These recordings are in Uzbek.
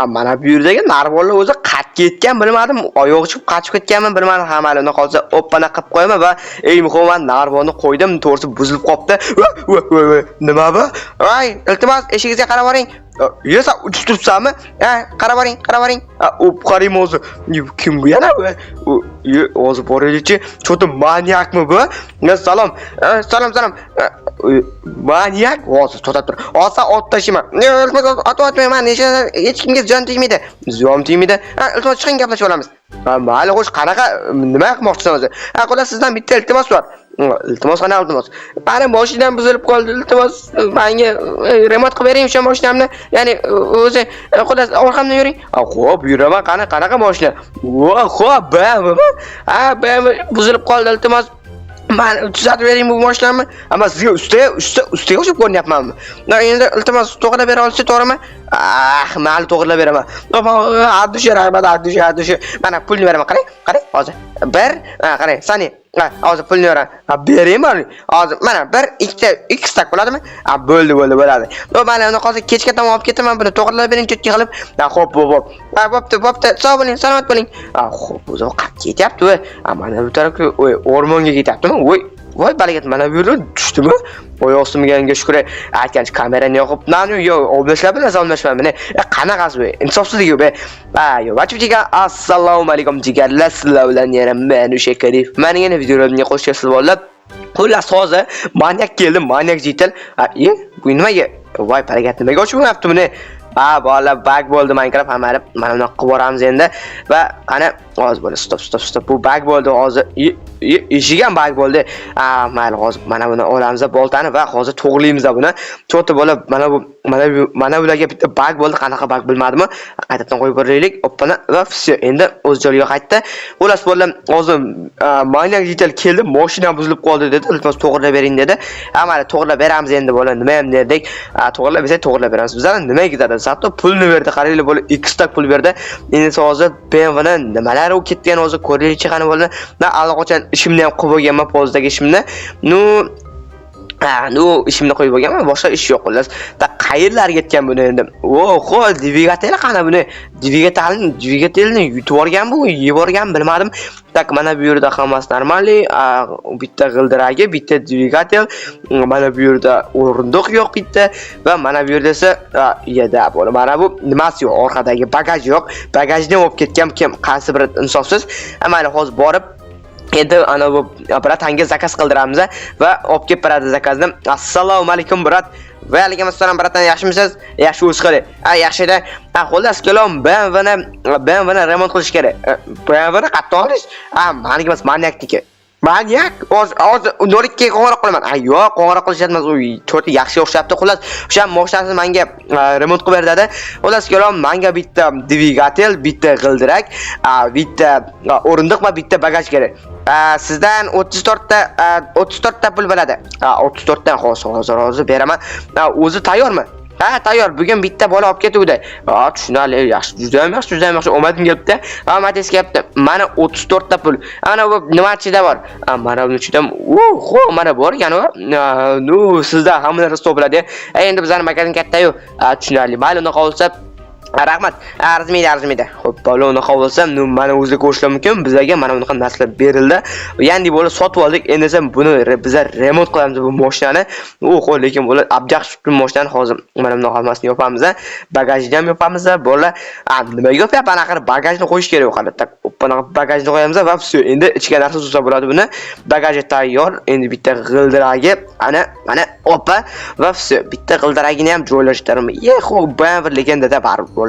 Mana bu yerdagi narvonlar o'zi qatga yetgan bilmadim, oyog'i chiqib qochib ketganmi bilmadim, hamalini qolsa o'ppana qilib qo'yaman va eng muhimi men narvonni qo'ydim, to'g'risi buzilib qopti. Nima bu? Voy, iltimos eshigingizga qarab boring. Yesa uchib turibsanmi? Qarab boring. Qarayman o'zi. Kim bu yana bu? O'zi boraylikchi. Cho'ta maniakmi bu? Salom. Salom. Maniak o'zi to'xtab tur. Olsa ot tashima. Ot otmayman, hech kimga jon tegmaydi. Jon tegmaydi. Iltimos chiqing gaplashib olamiz. Mayli, xo'sh, qanaqa nima qilmoqchisiz o'zi? Qo'ylar sizdan bitta iltimos bor. Iltimos qana iltimos. Mani mashinam buzilib qoldi. Iltimos menga remont qilib bering o'sha mashinamni. Ya'ni o'zi qo'ylar orqamdan yuring. Xo'p, yuraman. Qanaqa mashina? Xo'p, buzilib qoldi. Iltimos men tuzatib bering bu mashinamni. Ammo sizga ustiga qo'shib ko'ryapmanmi? Endi iltimos to'g'rilab bera olsa to'g'rimi? Mayli to'g'rilab beraman. Addushi rahmat, addushi. Mana pulni beraman, qarang, hozir. Qarang, sani. Hozir pulni beraman. Berayman. Hozir mana 2 stak bo'ladimi? Bo'ldi. Mana uni hozir kechga tomon olib ketaman, buni to'g'rilab bering cho'tga qilib. Xo'p. Bo'pti. Sog' bo'ling, salomat bo'ling. Xo'p, o'zi qayerga ketyapti? Mana bu tarafga, o'rmonga ketyaptimi? Voy balagat, mana bu yerga tushdimi? Oyoq ostimga shukr. Aytgancha kamerani yoqib, yo'q, olmashmabmi? Qanaqasi bu? Insofsizlik bu. Vachib jigar, assalomu alaykum jigarlar, sizlar bilan yana men o'sha Karif. Mening yana videolarimga qo'shishsiz bo'lib, xullas hozir maniak keldi, maniak jital. Bu nimaga? Voy balagat, nimaga ochmayapti buni? Bola bug bo'ldi Minecraft hamalib. Mana buni qilib boramiz endi va qani hozir bo'la stop. Bu bug bo'ldi hozir. Eshik ham bug bo'ldi. Mayli hozir mana buni olamiz boltani va hozir to'g'rilaymiz buni. Cho'ta bo'lib mana bularga bitta bug bo'ldi. Qanaqa bug bilmadimmi? Qaytadan qo'yib beraylik. Oppana va endi o'z joyiga qaytdi. Xullas bo'ldim hozir maniak jital keldi, mashina buzilib qoldi dedi. Iltimos to'g'rilab bering dedi. Mayli to'g'rilab beramiz endi bo'la. Nima ham dedik? To'g'rilab bersak to'g'rilab beramiz. Bizlar nimaga ketadi? Hatto pulni berdi, qaranglar bo'lib 2 stak pul berdi. Endi hozir BMW nimalar u ketgan o'zi ko'raylik chiqani bo'ldi. Men allaqachon ishimni ham qilib bo'lganman, pozdagi ishimni. Ishimni qo'yib bo'lganman, boshqa ish yo'q xullas. Qayerlarga ketgan buni endi? Dvigatel qana buni? Dvigatelni yutib olgan bu, yeb olgan bilmadim. Mana bu yerda hammasi normali, bitta g'ildiragi, bitta dvigatel, mana bu yerda o'rindiq yo'q bitta va mana bu yerda esa bo'la. Mana bu nimasi yo'q, orqadagi bagaj yo'q. Bagajni olib ketgan kim? Qaysi bir insofsiz. Mayli hozir borib endi ana bu bratanga zakaz qildiramiz va olib kelib beradi zakazni. Assalomu alaykum brat. Va alaykum assalom bratan, yaxshimisiz? Yaxshi o'z qilay. Yaxshi-da. Xullas kelom, BMWni remont qilish kerak. BMWni qayerdan olish? Meniki emas, maniakniki. Maniak? Hozir Norikka qo'ng'iroq qilaman. Yo'q, qo'ng'iroq qilish emas, u to'rtta yaxshi o'xshabdi. Xullas, o'sha mashinasini menga remont qilib berdi. Xullas kelom, menga bitta dvigatel, bitta g'ildirak, bitta o'rindiq va bitta bagaj kerak. Sizdan 34 ta pul bo'ladi. 34 dan hozir beraman. O'zi tayyormi? Tayyor. Bugun bitta bola olib ketuvdi. Tushunali, yaxshi, juda ham yaxshi. Omadim kelibdi. Omadingiz kelibdi. Mana 34 ta pul. Ana bu nima ichida bor? Mana buni ichida, mana bor, ya'ni sizda hamma narsa topiladi. Endi bizning magazin katta-yu. Tushunali. Mayli, unaqa bo'lsa rahmat. Arzimaydi. Xo'p, bola unaqa bo'lsa, mana o'zida ko'rishlar mumkin. Bizlarga mana bunaqa narsalar berildi. Ya'ni bo'lsa sotib oldik. Endi esa buni bizlar remont qilamiz bu mashinani. Lekin bo'la abjax bu mashinani hozir mana bunaqa hammasini yopamiz. Bagajni ham yopamiz. Bo'la nimaga yopyapman? Axir bagajni qo'yish kerak holatda. Bunaqa bagajni qo'yamiz va endi ichga narsa tutsa bo'ladi buni. Bagaji tayyor. Endi bitta g'ildiragi, mana opa va bitta g'ildiragini ham joylashtiramiz. Xo'p, bir legenda bor.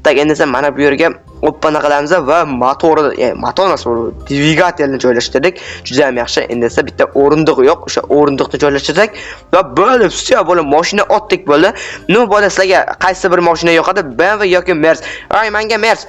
Tak endi esa mana bu yerga o'ppana qilamiz va motor emas, dvigatelni joylashtirdik. Juda ham yaxshi. Endi esa bitta o'rindiq yo'q, o'sha o'rindiqni joylashtirsak va bo'lib mashina otdik bo'ldi. Bo'ldi sizlarga qaysi bir mashina yoqadi? BMW yoki Merz? Menga Merz.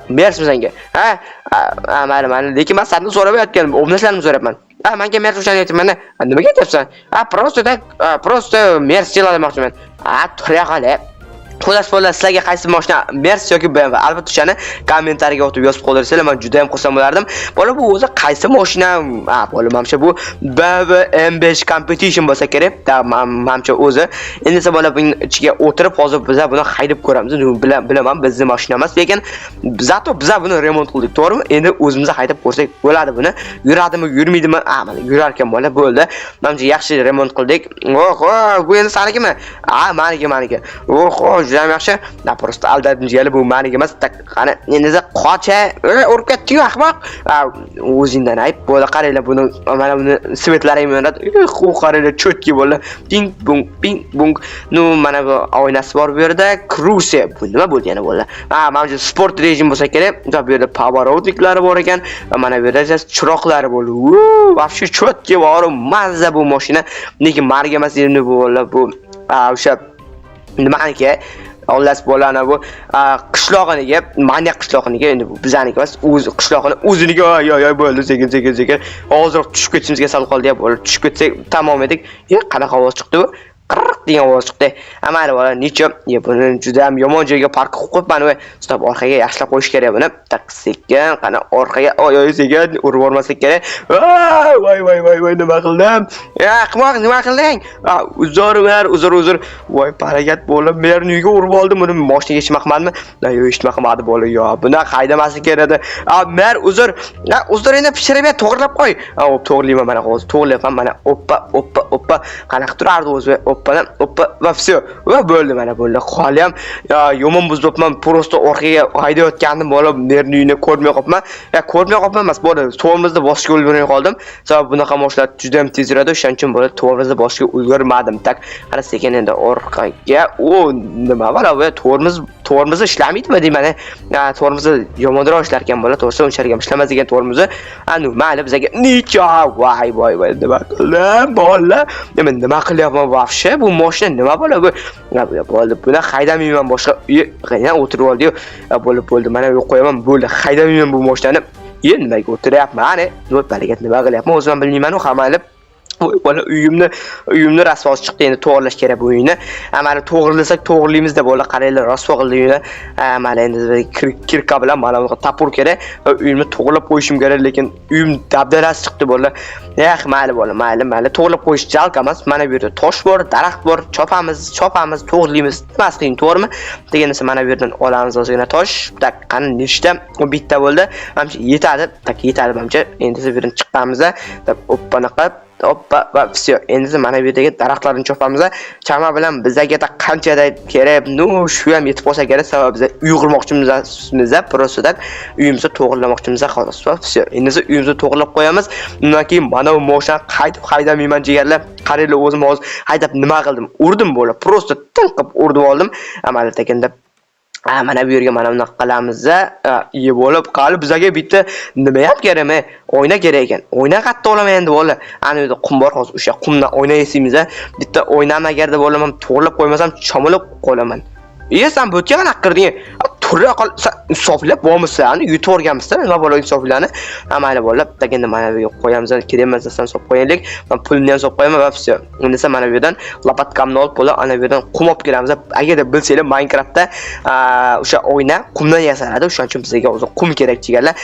Merz bizanga. Mayli. Lekin men sizdan so'rayotganim, o'rnashlarni so'rayapman. Menga Merz o'shani aytman. Nimaga aytyapsan? Просто Merz chilamoqchiman. Tura qolib. Xullas sizlarga qaysi mashina Mercedes yoki BMW albatta o'shani kommentariyaga o'tib yozib qoldirsanglar, men juda ham xursand bo'lardim. Bola bu o'zi qaysi mashina? Bola menimcha bu BMW M5 Competition bo'lsa kerak. Menimcha o'zi. Endi esa bola buning ichiga o'tirib hozir biz buni haydab ko'ramiz. Bilaman, bizning mashina emas, lekin zato biz buni remont qildik, to'g'rimi? Endi o'zimiz haydab ko'rsak bo'ladi buni. Yuradimi, yurmaydimi? Mana yurar ekan bola, bo'ldi. Menimcha yaxshi remont qildik. Bu endi sanikimi? Meniki. Juda ham yaxshi. Просто aldadim jeli bu meniki emas. Qani, endi qocha, urib ketdi-yu ahmoq. O'zingdan ayb. Bo'ldi, qaranglar buni, mana buni svetlarim yonadi. Qaranglar cho'tki bo'ldi. Ping bung. Nu mana bu oynasi bor bu yerda. Cruise. Bu nima bo'ldi yana bo'ldi? Mana sport rejim bo'lsa kerak. Bu yerda pоворотниклari bor ekan. Mana bu yerda chiroqlari bo'ldi. Вообще cho'tki bor, mazza bu mashina. Lekin meniki emas endi bu bo'ldi. Bu o'sha nimaniki? Allas bo'lana bu qishlog'iniga, maniya qishlog'iniga, endi bu bizaniki emas, o'zi qishlog'ini o'ziniga bo'ldi, sekin. Hozir tushib ketishimizga sal qoldi, bo'ldi. Tushib ketsak tamom edik. Qanaqa ovoz chiqdi bu? Qirq degan ovoz chiqdi. Amali bola necha, buni juda ham yomon joyga park qilib qo'yibman va stop orqaga yaxshilab qo'yish kerak buni. Sekin, qana orqaga sekin urib yormaslik kerak. Voy, nima qildim? Ahmoq, nima qilding? Uzr. Voy, paragat bo'lib, merni uyga urib oldim, buni mashinaga yetishmaqmadimi? Yo'q, yetishmaqmadi bola, yo. Buni haydamaslik kerak edi. Mer, uzr. Uzr, endi pishirib to'g'rilab qo'y. To'g'rilayman mana hozir. To'g'rilayman mana. Oppa. Qanaqa turardi o'zi? Oppa va все. Va bo'ldi mana bo'ldi. Hali ham yomon buzibman. Prosta orqaga haydayotgandim, bola merni uyini ko'rmay qolibman. Ko'rmay qolibman emas, bo'ldi. To'g'rimizni bosishga ulgurmay qoldim. Sabab bunaqa mashinalar juda ham tez yuradi, o'shaning uchun bo'ldi. To'g'rimizni bosishga ulgurmadim. Qara sekin endi orqaga. Nima bor bu? To'g'rimiz ishlamaydi deyman. To'g'rimiz yomonroq ishlar ekan bola, to'g'risi unchalik ham ishlamas ekan to'g'rimiz. Mayli bizga necha voy nima qildim bola? Nima qilyapman vafshe? Bu mashina nima bo'la bu? Bo'ldi, buni haydamayman boshqa yana o'tirib oldi-yu. Bo'ldi, mana yo'q qo'yaman, bo'ldi. Haydamayman bu mashinani. Nimaga o'tiryapman? Ana, balagat nima qilyapman? O'zim ham bilmayman-ku, hammani bola uyimni rasvosi chiqdi, endi to'g'irlash kerak bu uyni. Mana to'g'irlasak to'g'irlaymiz-da bola, qaranglar, rasvo qildi uyni. Mana endi kirka bilan mana bu tapur kerak. Uyimni to'g'irlab qo'yishim kerak, lekin uyim dabdalasi chiqdi bola. Mayli bola, mayli. To'g'irlab qo'yish jalq emas. Mana bu yerda tosh bor, daraxt bor, chopamiz, to'g'irlaymiz. Nima qiling, to'g'rimi? Deganisa mana bu yerdan olamiz ozgina tosh. Qani nechta? Bitta bo'ldi. Menimcha yetadi menimcha. Endi bu yerdan chiqqanimizda oppani qilib Oppa va все. Endi mana bu yerdagi daraxtlarni chopamiz. Chama bilan bizga qanchada kerak, shu ham yetib qolsa kerak, sabab biz uy qurmoqchimiz, prosta uyimizni to'g'irlamoqchimiz xolos. Va все. Endi uyimizni to'g'irlab qo'yamiz. Undan keyin mana bu mashina haydamayman jigarlar. Qaranglar, o'zim hozir haydab nima qildim? Urdim bo'la, prosta tinqib urdim oldim. Amalda ekanda mana bu yerga mana bunaqa qilamiz. Bo'lib qolib bizga bitta nima ham kerakmi? Oyna kerak ekan. Oyna qayerda olaman endi bola? Ana yerda qum bor, hozir o'sha qumdan oyna yasaymiz. Bitta oynam agarda bo'laman, to'g'rilab qo'ymasam cho'milib qolaman. Sen bu yerga qirding. Turra qol insoflab bo'lmasani yutib o'rganmiz-da, nima bo'lar insoflarni. Mayli bo'lib, endi mana bu yerga qo'yamiz, kerakmasdan solib qo'yaylik. Men pulni ham solib qo'yaman va все. Endi esa mana bu yerdan lopatkamni olib bo'lib, ana bu yerdan qum olib kelamiz. Agarda bilsanglar, Minecraftda o'sha oyna qumdan yasaladi. O'shaning uchun bizga o'zi qum kerak chigarlar.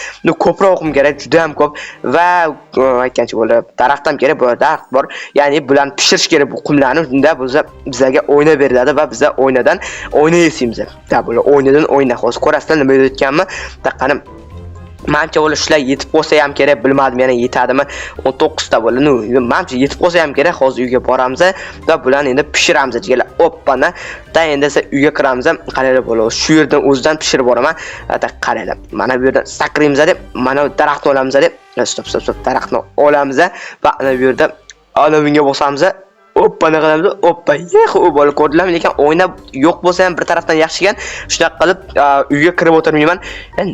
Ko'proq qum kerak, juda ham ko'p va aytgancha bo'lib, daraxt ham kerak, bu daraxt bor. Ya'ni bularni pishirish kerak bu qumlarni. Unda bizga oyna beriladi va biz oynadan oyna yasaymiz. Bo'lib, oynadan oyna hozir ko'rasizlar nima deyotganimni. Taqanim menimcha bo'la shular yetib qolsa ham kerak, bilmadim yana yetadimi. 19 ta bo'la. Menimcha yetib qolsa ham kerak. Hozir uyga boramiz va bularni endi pishiramiz deganlar. Oppana. Endi esa uyga kiramiz. Qaranglar bo'la, shu yerdan o'zidan pishirib boraman. Qaranglar. Mana bu yerdan sakraymiz deb, mana daraxtni olamiz deb. Stop. Daraxtni olamiz va ana bu yerda olavinga bosamiz. Oppa qilamiz. Oppa. U bola ko'rdilarmi, lekin o'ynab yo'q bo'lsa ham bir tarafdan yaxshi ekan. Shunaqa qilib uyga kirib o'tirmayman.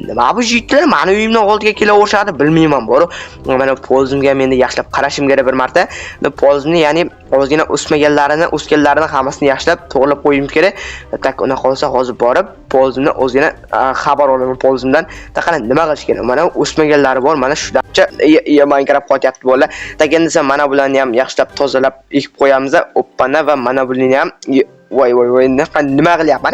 Nima bu yigitlar meni uyimning oldiga kelaverishadi, bilmayman bor. Mana polzimga men yaxshilab qarashim kerak bir marta. Polzimni, ya'ni ozgina o'sganlarini hammasini yaxshilab to'g'rilab qo'yim kerak. Uni qolsa hozir borib polzimni o'zgina xabar olaman polzimdan. Qana nima qilish kerak? Mana o'smaganlari bor, mana shularcha Minecraft qo'yapti bo'lar. Endi mana bularni ham yaxshilab tozalab ekib qo'yamiz. Oppana va mana bularni ham voy nima qilyapman?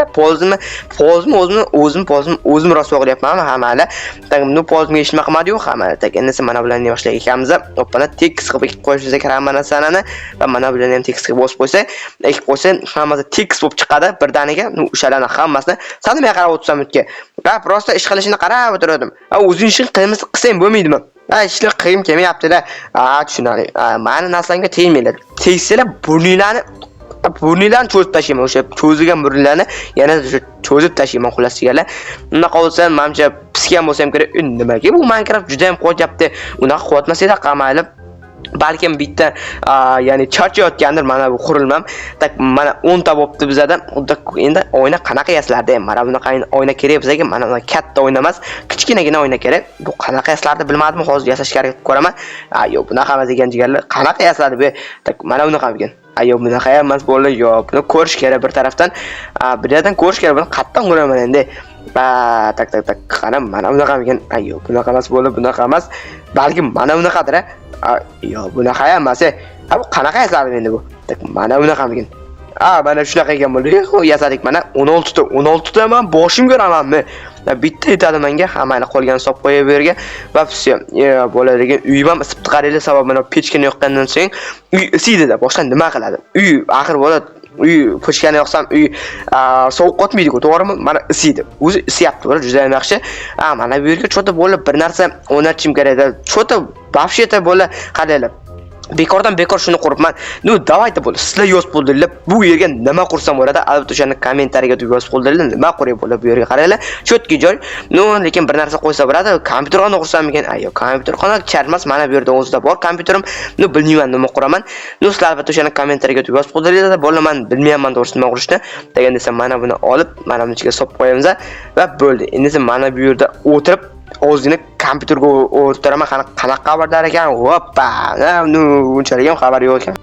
O'zim rosa qilyapman hamala. Tagimni pozimga hech nima qilmadi-yu hamala. Tak endi mana bularni nima boshlaylik ekanmiz. Opana tekst qilib ekib qo'yishimiz kerak hamma narsani va mana bularni ham tekst qilib bosib qo'ysak, ekib qo'ysak, hammasi tekst bo'lib chiqadi birdaniga. O'shalarni hammasini sanamay qarab o'tsam o'tga. Va prosta ish qilishini qarab o'tirdim. O'zing ishni qilsang bo'lmaydimi? Ishlar qiyin kelmayapti-da. Tushunarli. Meni narsamga tegmaydi. Tegsanglar burninglarni cho'zib tashlayman. O'sha cho'zigan burninglarni yana cho'zib tashlayman xullas deganlar. Unaqa bo'lsa, menimcha pisgan bo'lsa ham kerak. Nimaga bu Minecraft juda ham qo'yapti. Unaqa qo'yatmasanglar qamayilib balkim bitta ya'ni charchayotgandir mana bu qurilmam. Tak mana 10 ta bo'pti bizada. Endi o'yna qanaqa yaslarda ham mana bunaqa o'yna kerak bizga. Mana buni katta o'yna emas, kichkinagina o'yna kerak. Bu qanaqa yaslarda bilmadim, hozir yasashga harakat ko'raman. Yo'q, bunaqa emas ekan jigarlar. Qanaqa yasladi bu? Tak mana bunaqa ekan. Yo'q, bunaqa emas bo'ldi. Yo'q, buni ko'rish kerak bir tarafdan. Bir yerdan ko'rish kerak. Buni qattan ko'raman endi. Tak qara mana bunaqa ekan. Yo'q, bunaqa emas bo'ldi, bunaqa emas. Balkim mana bunaqadir. Yo'q, bunaqa emas. Bu qanaqa yasladi endi bu? Tak mana bunaqa ekan. Mana shunaqa ekan bo'ldi. Yasadik mana 16 ta men boshim ko'ramanmi? Bitta yetadi menga, hammani qolgan hisob qo'yib bergan va bo'ladigan uyim ham isib qarayli sabab mana pechkani yoqqandan so'ng uy isiydi-da, boshdan nima qiladi? Uy axir bo'ladi. Uy pechkani yoqsam uy sovuq qotmaydi-ku, to'g'rimi? Mana isiydi. O'zi isiyapti, juda ham yaxshi. Mana bu yerga cho'ta bo'lib bir narsa o'rnatishim kerak-da. Cho'ta вообще-то bo'lib qaraylar. Bekordan bekor shuni quribman. Davayda bo'ldi. Sizlar yozib qo'ydilar. Bu yerga nima qursam bo'ladi? Albatta o'shani kommentariyaga yozib qo'ydilar. Nima qurib bo'ladi bu yerga qaranglar. Cho'tki joy. Lekin bir narsa qo'ysa bo'ladi. Kompyuterxona qursam ekan. Yo'q, kompyuterxona charmas. Mana bu yerda o'zida bor kompyuterim. Bilmayman nima quraman. Sizlar albatta o'shani kommentariyaga yozib qo'ydilar. Bo'laman, bilmayman to'g'risi nima qurishni. Degan desa mana buni olib, mana buni ichiga solib qo'yamiz va bo'ldi. Endi mana bu yerda o'tirib o'zini kompyuterga o'tiraman, qanaqa xabarlar ekan? Hoppa. Unchalik ham xabar yo'q ekan.